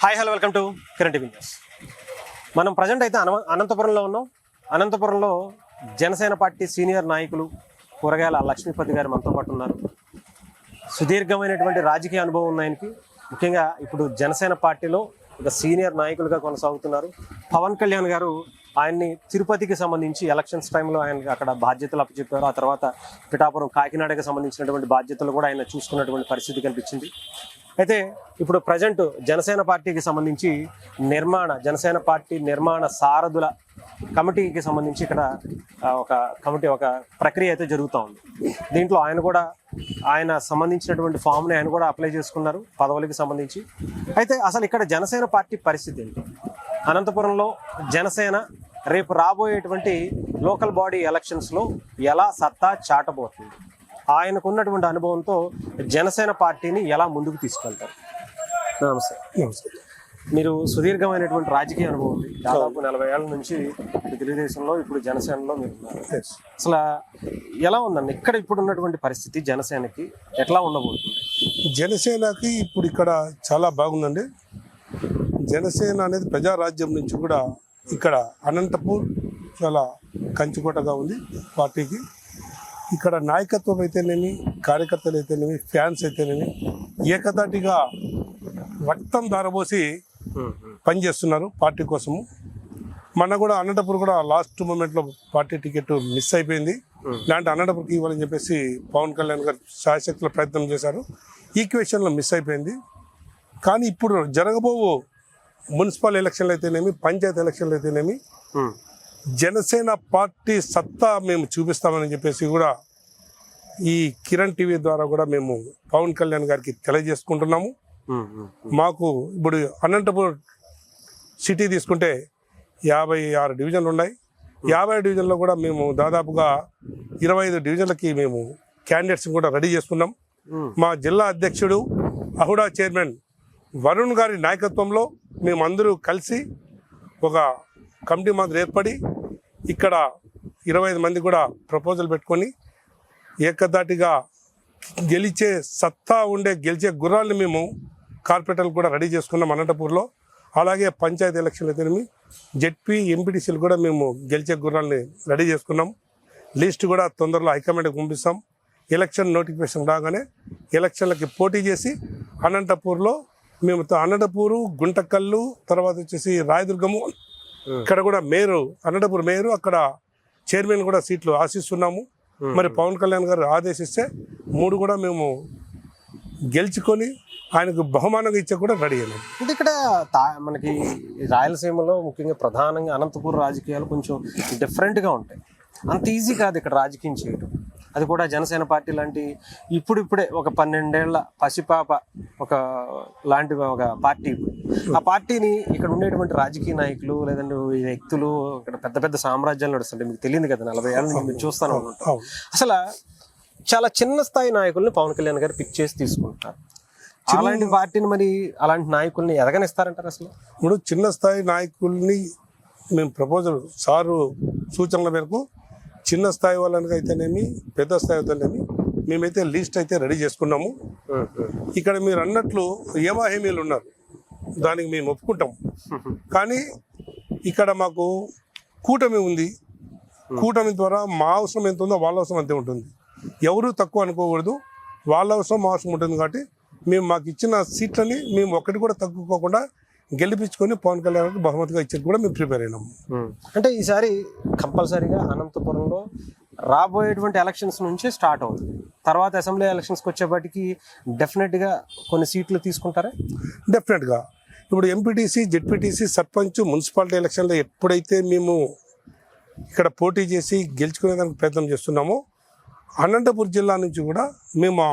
Hi hello welcome to Kiran TV news. మనం present అయితే అనంతపురంలో ఉన్నాం. అనంతపురంలో జనసేన పార్టీ సీనియర్ నాయకులు కూరగాయల లక్ష్మీపతి గారు మనతో పాటు ఉన్నారు. సుదీర్ఘమైనటువంటి రాజకీయ అనుభవం ఉన్న ఆయనకి, ముఖ్యంగా ఇప్పుడు జనసేన పార్టీలో ఒక సీనియర్ నాయకులుగా కొనసాగుతున్నారు. పవన్ కళ్యాణ్ గారు ఆయన్ని తిరుపతికి సంబంధించి ఎలక్షన్స్ టైంలో ఆయన అక్కడ బాధ్యతలు అప్పచెప్పారు. ఆ తర్వాత పిఠాపురం కాకినాడకి సంబంధించినటువంటి బాధ్యతలు కూడా ఆయన చూసుకున్నటువంటి పరిస్థితి కనిపించింది. అయితే ఇప్పుడు ప్రజెంట్ జనసేన పార్టీకి సంబంధించి జనసేన పార్టీ నిర్మాణ సారథుల కమిటీకి సంబంధించి ఇక్కడ ఒక ప్రక్రియ అయితే జరుగుతూ ఉంది. దీంట్లో ఆయన సంబంధించినటువంటి ఫామ్ని ఆయన కూడా అప్లై చేసుకున్నారు పదవులకి సంబంధించి. అయితే అసలు ఇక్కడ జనసేన పార్టీ పరిస్థితి ఏంటి, అనంతపురంలో జనసేన రేపు రాబోయేటువంటి లోకల్ బాడీ ఎలక్షన్స్లో ఎలా సత్తా చాటబోతుంది, ఆయనకున్నటువంటి అనుభవంతో జనసేన పార్టీని ఎలా ముందుకు తీసుకెళ్తారు? నమస్తే. మీరు సుదీర్ఘమైనటువంటి రాజకీయ అనుభవం ఉంది, దాదాపు 40 ఏళ్ల నుంచి తెలుగుదేశంలో, ఇప్పుడు జనసేనలో మీరు ఉన్నారు. అసలు ఎలా ఉందండి ఇక్కడ ఇప్పుడు ఉన్నటువంటి పరిస్థితి, జనసేనకి ఎట్లా ఉండబోతుంది? జనసేనకి ఇప్పుడు ఇక్కడ చాలా బాగుందండి. జనసేన అనేది ప్రజారాజ్యం నుంచి కూడా ఇక్కడ అనంతపూర్ చాలా కంచుకోటగా ఉంది పార్టీకి. ఇక్కడ నాయకత్వం అయితేనేమి, కార్యకర్తలు అయితేనేమి, ఫ్యాన్స్ అయితేనేమి ఏకదాటిగా రక్తం ధారపోసి పనిచేస్తున్నారు పార్టీ కోసము. మన కూడా అనంతపూర్ కూడా లాస్ట్ మూమెంట్లో పార్టీ టికెట్ మిస్ అయిపోయింది. ఇలాంటి అనంతపూర్కి ఇవ్వాలని చెప్పేసి పవన్ కళ్యాణ్ గారు శాయశక్తుల ప్రయత్నం చేశారు. ఈక్వేషన్లో మిస్ అయిపోయింది. కానీ ఇప్పుడు జరగబోవు మున్సిపల్ ఎలక్షన్లు అయితేనేమి, పంచాయతీ ఎలక్షన్లు అయితేనేమి జనసేన పార్టీ సత్తా మేము చూపిస్తామని చెప్పేసి కూడా ఈ కిరణ్ టీవీ ద్వారా కూడా మేము పవన్ కళ్యాణ్ గారికి తెలియజేసుకుంటున్నాము. మాకు ఇప్పుడు అనంతపూర్ సిటీ తీసుకుంటే 56 డివిజన్లు ఉన్నాయి. 50 డివిజన్లో కూడా మేము దాదాపుగా 25 డివిజన్లకి మేము క్యాండిడేట్స్ కూడా రెడీ చేసుకున్నాం. మా జిల్లా అధ్యక్షుడు అహుడా చైర్మన్ వరుణ్ గారి నాయకత్వంలో మేమందరూ కలిసి ఒక కమిటీ మాదిరి ఏర్పడి ఇక్కడ 25 మంది కూడా ప్రపోజల్ పెట్టుకొని ఏకదాటిగా గెలిచే సత్తా గెలిచే గుర్రాలని మేము కార్పొరేటర్లు కూడా రెడీ చేసుకున్నాం అనంతపూర్లో. అలాగే పంచాయతీ ఎలక్షన్లు అయితేనేమి, జెడ్పీ, ఎంపీటీసీలు కూడా మేము గెలిచే గుర్రాలని రెడీ చేసుకున్నాం. లిస్ట్ కూడా తొందరలో హైకమాండ్కి పంపిస్తాం. ఎలక్షన్ నోటిఫికేషన్ రాగానే ఎలక్షన్లకి పోటీ చేసి అనంతపూర్లో మేము అనంతపూరు, గుంటకల్లు, తర్వాత వచ్చేసి రాయదుర్గము, ఇక్కడ కూడా అనంతపూర్ మేయరు, అక్కడ చైర్మన్ కూడా సీట్లు ఆశిస్తున్నాము. మరి పవన్ కళ్యాణ్ గారు ఆదేశిస్తే 3 కూడా మేము గెలుచుకొని ఆయనకు బహుమానంగా ఇచ్చే కూడా రెడీ అయినాం. అంటే ఇక్కడ మనకి రాయలసీమలో ముఖ్యంగా ప్రధానంగా అనంతపూర్ రాజకీయాలు కొంచెం డిఫరెంట్గా ఉంటాయి. అంత ఈజీ కాదు ఇక్కడ రాజకీయం చేయడం. అది కూడా జనసేన పార్టీ లాంటి ఇప్పుడిప్పుడే ఒక 12 ఏళ్ల పసిపాప ఒక పార్టీ. ఆ పార్టీని ఇక్కడ ఉండేటువంటి రాజకీయ నాయకులు లేదంటే వ్యక్తులు ఇక్కడ పెద్ద పెద్ద సామ్రాజ్యాలు నడుస్తుంటే మీకు తెలియదు కదా, 40 ఏళ్ళ నుంచి మీరు చూస్తాను ఉంటాం. అసలు చాలా చిన్న స్థాయి నాయకుల్ని పవన్ కళ్యాణ్ గారు పిక్ చేసి తీసుకుంటారు. అలాంటి పార్టీని మరి అలాంటి నాయకుల్ని ఎదగనిస్తారంటారు? అసలు ఇప్పుడు చిన్న స్థాయి నాయకుల్ని మేము ప్రపోజల్ సారు సూచనల మేరకు చిన్న స్థాయి వాళ్ళకి అయితేనేమి, పెద్ద స్థాయి అయితేనేమి మేమైతే లిస్ట్ అయితే రెడీ చేసుకున్నాము. ఇక్కడ మీరు అన్నట్లు ఏమాహేమీలు ఉన్నారు, దానికి మేము ఒప్పుకుంటాం. కానీ ఇక్కడ మాకు కూటమి ఉంది. కూటమి ద్వారా మా అవసరం ఎంత ఉందో వాళ్ళ అవసరం అంతే ఉంటుంది. ఎవరు తక్కువ అనుకోకూడదు. వాళ్ళ అవసరం మా అవసరం ఉంటుంది. కాబట్టి మేము మాకు ఇచ్చిన సీట్లని మేము ఒక్కటి కూడా తగ్గుకోకుండా గెలిపించుకొని పవన్ కళ్యాణ్ బహుమతిగా ఇచ్చేది కూడా మేము ప్రిపేర్ అయినాము. అంటే ఈసారి కంపల్సరీగా అనంతపురంలో రాబోయేటువంటి ఎలక్షన్స్ నుంచి స్టార్ట్ అవుతుంది. తర్వాత అసెంబ్లీ ఎలక్షన్స్కి వచ్చేప్పటికి డెఫినెట్గా కొన్ని సీట్లు తీసుకుంటారా? డెఫినెట్గా. ఇప్పుడు ఎంపీటీసీ, జెడ్పీటీసీ, సర్పంచ్, మున్సిపాలిటీ ఎలక్షన్లో ఎప్పుడైతే మేము ఇక్కడ పోటీ చేసి గెలుచుకునేదానికి ప్రయత్నం చేస్తున్నామో, అనంతపూర్ జిల్లా నుంచి కూడా మేము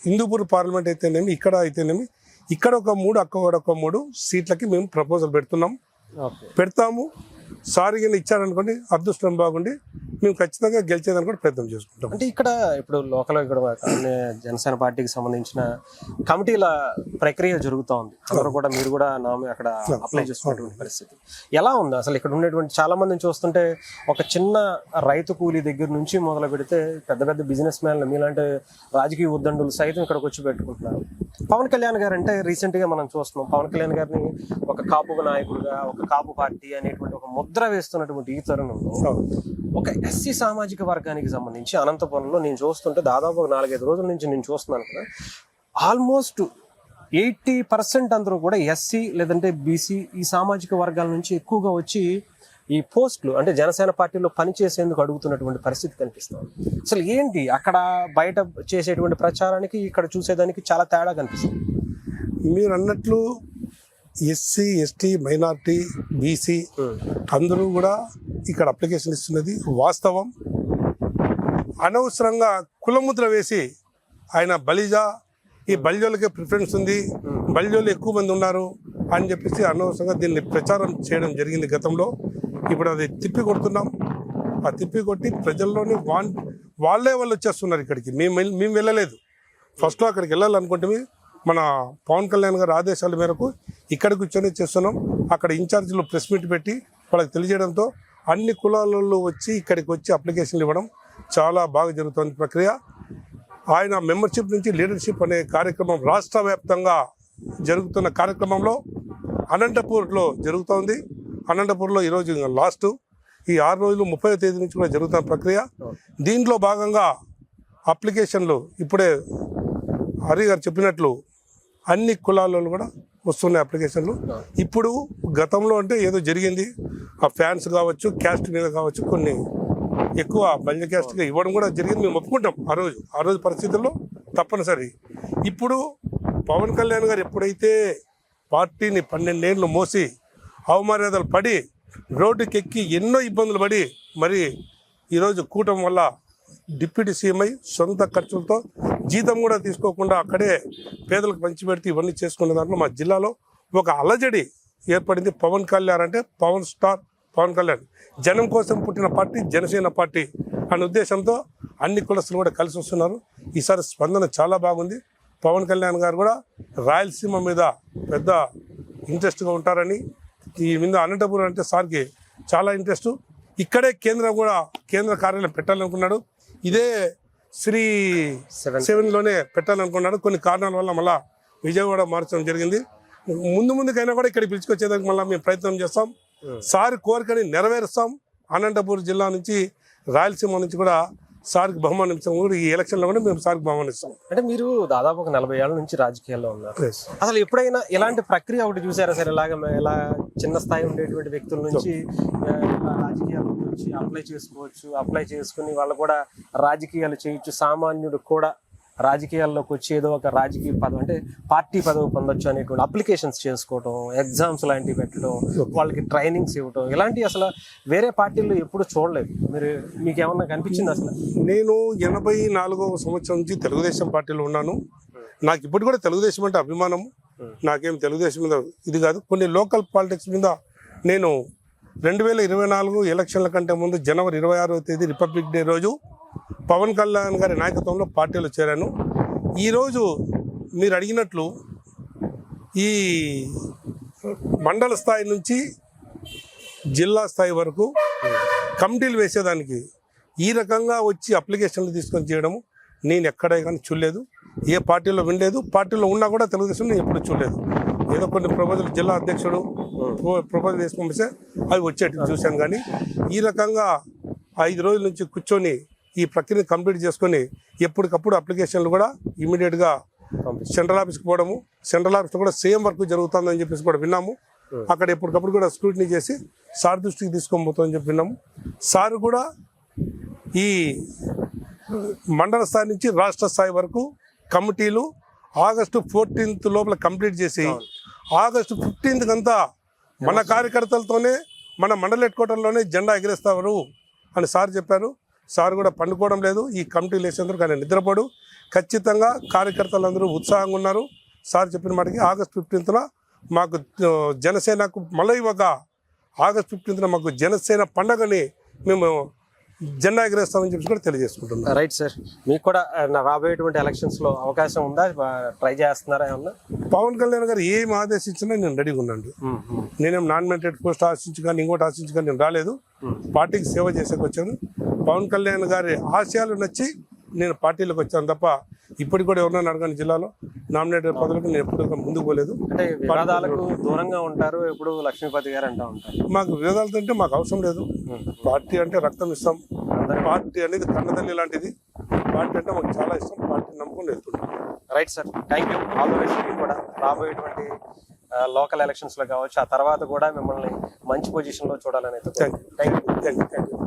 హిందూపూర్ పార్లమెంట్ అయితేనేమి, ఇక్కడ అయితేనేమి, ఇక్కడ ఒక 3, అక్కడ ఒక 3 సీట్లకి మేము ప్రపోజల్ పెడతాము. సారిగా ఇచ్చారనుకోండి, అదృష్టం బాగుండి మేము ఖచ్చితంగా గెలిచేదానికి కూడా ప్రయత్నం చేసుకుంటాం. అంటే ఇక్కడ ఇప్పుడు లోకల్ ఇక్కడ అన్ని జనసేన పార్టీకి సంబంధించిన కమిటీల ప్రక్రియ జరుగుతూ ఉంది. అందరూ కూడా మీరు కూడా అక్కడ అప్లై చేసుకున్నటువంటి పరిస్థితి ఎలా ఉంది అసలు? ఇక్కడ ఉండేటువంటి చాలా మందిని చూస్తుంటే ఒక చిన్న రైతు కూలీ దగ్గర నుంచి మొదలు పెడితే పెద్ద పెద్ద బిజినెస్ మ్యాన్లు మీలాంటి రాజకీయ ఉద్దండులు సైతం ఇక్కడికి వచ్చి పెట్టుకుంటున్నారు. పవన్ కళ్యాణ్ గారు అంటే రీసెంట్ గా మనం చూస్తున్నాం, పవన్ కళ్యాణ్ గారిని ఒక కాపు నాయకుడుగా, ఒక కాపు పార్టీ అనేటువంటి ఒక ముద్ర వేస్తున్నటువంటి ఈ తరుణంలో ఒక ఎస్సీ సామాజిక వర్గానికి సంబంధించి అనంతపురంలో నేను చూస్తుంటే దాదాపు ఒక 4-5 రోజుల నుంచి నేను చూస్తున్నాను కదా, ఆల్మోస్ట్ 80% అందరూ కూడా ఎస్సీ లేదంటే బీసీ ఈ సామాజిక వర్గాల నుంచి ఎక్కువగా వచ్చి ఈ పోస్టులు అంటే జనసేన పార్టీలో పనిచేసేందుకు అడుగుతున్నటువంటి పరిస్థితి కనిపిస్తుంది. అసలు ఏంటి అక్కడ బయట చేసేటువంటి ప్రచారానికి ఇక్కడ చూసేదానికి చాలా తేడా కనిపిస్తుంది. మీరు అన్నట్లు ఎస్సీ, ఎస్టీ, మైనార్టీ, బీసీ అందరూ కూడా ఇక్కడ అప్లికేషన్ ఇస్తున్నది వాస్తవం. అనవసరంగా కులముద్ర వేసి ఆయన బలిజా, ఈ బలిజోలకే ప్రిఫరెన్స్ ఉంది, బలిజోలు ఎక్కువ మంది ఉన్నారు అని చెప్పేసి అనవసరంగా దీన్ని ప్రచారం చేయడం జరిగింది గతంలో. ఇప్పుడు అది తిప్పి కొడుతున్నాం. ఆ తిప్పి కొట్టి ప్రజల్లోని వాళ్ళు వచ్చేస్తున్నారు ఇక్కడికి. మేము వెళ్ళలేదు. ఫస్ట్లో అక్కడికి వెళ్ళాలనుకుంటే మన పవన్ కళ్యాణ్ గారి ఆదేశాల మేరకు ఇక్కడ కూర్చొని చేస్తున్నాం. అక్కడ ఇన్ఛార్జీలు ప్రెస్ మీట్ పెట్టి వాళ్ళకి తెలియజేయడంతో అన్ని కులాలలో వచ్చి ఇక్కడికి వచ్చి అప్లికేషన్లు ఇవ్వడం చాలా బాగా జరుగుతుంది ప్రక్రియ. ఆయన మెంబర్షిప్ నుంచి లీడర్షిప్ అనే కార్యక్రమం రాష్ట్ర వ్యాప్తంగా జరుగుతున్న కార్యక్రమంలో అనంతపూర్లో జరుగుతోంది. అనంతపూర్లో ఈరోజు లాస్ట్ ఈ 6 రోజులు 30వ తేదీ నుంచి కూడా జరుగుతున్న ప్రక్రియ. దీంట్లో భాగంగా అప్లికేషన్లు ఇప్పుడే హరి గారు చెప్పినట్లు అన్ని కులాలలో కూడా వస్తున్నాయి అప్లికేషన్లు. ఇప్పుడు గతంలో అంటే ఏదో జరిగింది, ఆ ఫ్యాన్స్ కావచ్చు, క్యాస్ట్ మీద కావచ్చు, కొన్ని ఎక్కువ బల్య క్యాస్ట్గా ఇవ్వడం కూడా జరిగింది. మేము ఒప్పుకుంటాం ఆ రోజు పరిస్థితుల్లో తప్పనిసరి. ఇప్పుడు పవన్ కళ్యాణ్ గారు ఎప్పుడైతే పార్టీని 12 ఏళ్ళు మోసి అవమర్యాదలు పడి రోడ్డుకెక్కి ఎన్నో ఇబ్బందులు పడి మరి ఈరోజు కూటమి వల్ల డిప్యూటీ సీఎం అయి సొంత ఖర్చులతో జీతం కూడా తీసుకోకుండా అక్కడే పేదలకు పంచిపెడితే ఇవన్నీ చేసుకునే దాంట్లో మా జిల్లాలో ఒక అలజడి ఏర్పడింది. పవన్ కళ్యాణ్ అంటే పవన్ స్టార్ పవన్ కళ్యాణ్, జనం కోసం పుట్టిన పార్టీ జనసేన పార్టీ అనే ఉద్దేశంతో అన్ని కులస్తులు కూడా కలిసి వస్తున్నారు. ఈసారి స్పందన చాలా బాగుంది. పవన్ కళ్యాణ్ గారు కూడా రాయలసీమ మీద పెద్ద ఇంట్రెస్ట్గా ఉంటారని, ఈ మీద అనంతపురం అంటే సార్కి చాలా ఇంట్రెస్ట్. ఇక్కడే కేంద్ర కార్యాలయం పెట్టాలనుకున్నాడు. ఇదే శ్రీ 7లోనే పెట్టాలనుకున్నాడు. కొన్ని కారణాల వల్ల మళ్ళీ విజయవాడ మార్చడం జరిగింది. ముందుకైనా కూడా ఇక్కడ పిలుచుకొచ్చేదానికి మళ్ళీ మేము ప్రయత్నం చేస్తాం. సార్ కోరికని నెరవేరుస్తాం. అనంతపురం జిల్లా నుంచి రాయలసీమ నుంచి కూడా సార్కి బహుమానం ఇస్తాం. ఈ ఎలక్షన్లో కూడా మేము సార్కి బహుమానం ఇస్తాం. అంటే మీరు దాదాపు ఒక 40 ఏళ్ళ నుంచి రాజకీయాల్లో ఉన్నారు. అసలు ఎప్పుడైనా ఇలాంటి ప్రక్రియ ఒకటి చూసారా సార్? ఇలా చిన్న స్థాయి ఉండేటువంటి వ్యక్తుల నుంచి రాజకీయాల్లోకి వచ్చి అప్లై చేసుకుని వాళ్ళు కూడా రాజకీయాలు చేయొచ్చు, సామాన్యుడు కూడా రాజకీయాల్లోకి వచ్చి ఏదో ఒక రాజకీయ పదవి అంటే పార్టీ పదవి పొందొచ్చు అనేటువంటి అప్లికేషన్స్ చేసుకోవటం, ఎగ్జామ్స్ లాంటివి పెట్టడం, వాళ్ళకి ట్రైనింగ్స్ ఇవ్వటం, ఇలాంటివి అసలు వేరే పార్టీల్లో ఎప్పుడు చూడలేదు. మీకు ఏమన్నా కనిపించింది? అసలు నేను 84వ సంవత్సరం నుంచి తెలుగుదేశం పార్టీలో ఉన్నాను. నాకు ఇప్పుడు కూడా తెలుగుదేశం అంటే అభిమానం. నాకేం తెలుగుదేశం మీద ఇది కాదు. కొన్ని లోకల్ పాలిటిక్స్ మీద నేను 2024 ఎలక్షన్ల కంటే ముందు జనవరి 26వ తేదీ రిపబ్లిక్ డే రోజు పవన్ కళ్యాణ్ గారి నాయకత్వంలో పార్టీలో చేరాను. ఈరోజు మీరు అడిగినట్లు ఈ మండల స్థాయి నుంచి జిల్లా స్థాయి వరకు కమిటీలు వేసేదానికి ఈ రకంగా వచ్చి అప్లికేషన్లు తీసుకొని చేయడము నేను ఎక్కడే కానీ చూడలేదు. ఏ పార్టీలో వినలేదు. పార్టీలో ఉన్నా కూడా తెలుగుదేశం నేను ఎప్పుడు చూడలేదు. ఏదో కొన్ని ప్రపోజల్ జిల్లా అధ్యక్షుడు ప్రపోజల్ వేసి పంపిస్తే అవి వచ్చేటి చూశాను. కానీ ఈ రకంగా 5 రోజుల నుంచి కూర్చొని ఈ ప్రక్రియను కంప్లీట్ చేసుకొని ఎప్పటికప్పుడు అప్లికేషన్లు కూడా ఇమీడియట్గా సెంట్రల్ ఆఫీస్కి పోవడము, సెంట్రల్ ఆఫీస్లో కూడా సేమ్ వర్క్ జరుగుతుందని చెప్పేసి కూడా విన్నాము. అక్కడ ఎప్పటికప్పుడు కూడా స్క్రూటినీ చేసి సార్ దృష్టికి తీసుకొని పోతామని చెప్పి విన్నాము. సార్ కూడా ఈ మండల స్థాయి నుంచి రాష్ట్ర స్థాయి వరకు కమిటీలు ఆగస్టు 14th లోపల కంప్లీట్ చేసి ఆగస్టు 15th అంతా మన కార్యకర్తలతోనే మన మండల హెడ్ క్వార్టర్లోనే జెండా ఎగిరేస్తారు అని సార్ చెప్పారు. సార్ కూడా పండుకోవడం లేదు. ఈ కమిటీలు వేసేందుకు కానీ నిద్రపోడు. ఖచ్చితంగా కార్యకర్తలందరూ ఉత్సాహంగా ఉన్నారు. సార్ చెప్పిన మాటకి ఆగస్టు 15th మాకు జనసేనకు మళ్ళీ ఒక ఆగస్ట్ 15న మాకు జనసేన పండగని మేము జెండా ఎగరేస్తామని చెప్పి కూడా తెలియజేసుకుంటున్నాం. రైట్ సార్, మీకు కూడా రాబోయేటువంటి ఎలక్షన్స్ లో అవకాశం ఉందా? ట్రై చేస్తున్నారా ఏమన్నా? పవన్ కళ్యాణ్ గారు ఏం ఆదేశించినా నేను రెడీగా ఉన్నాను. నేనేం నామినేటెడ్ పోస్ట్ ఆశించి కానీ ఇంకోటి ఆశించి కానీ నేను రాలేదు. పార్టీకి సేవ చేసేకి వచ్చాను. పవన్ కళ్యాణ్ గారి ఆశయాలు నచ్చి నేను పార్టీలోకి వచ్చాను తప్ప ఇప్పటికి కూడా ఎవరన్నా అడగని జిల్లాలో నామినేటెడ్ పదవులకు నేను ఎప్పుడు ముందుకు పోలేదు. అంటే వివాదాలకు దూరంగా ఉంటారు ఎప్పుడు లక్ష్మీపతి గారు అంటూ ఉంటారు. మాకు వివాదాలతో అంటే మాకు అవసరం లేదు. పార్టీ అంటే రక్తం ఇస్తాం. పార్టీ అనేది కన్నతల్లి లాంటిది. పార్టీ అంటే మాకు చాలా ఇష్టం. పార్టీ నమ్ముకుని వెళ్తున్నాం. Right sir, thank you. All the best. మీకు కూడా రాబోయేటువంటి లోకల్ ఎలక్షన్స్ లో కావచ్చు, ఆ తర్వాత కూడా మిమ్మల్ని మంచి పొజిషన్ లో చూడాలని అయితే థ్యాంక్ యూ.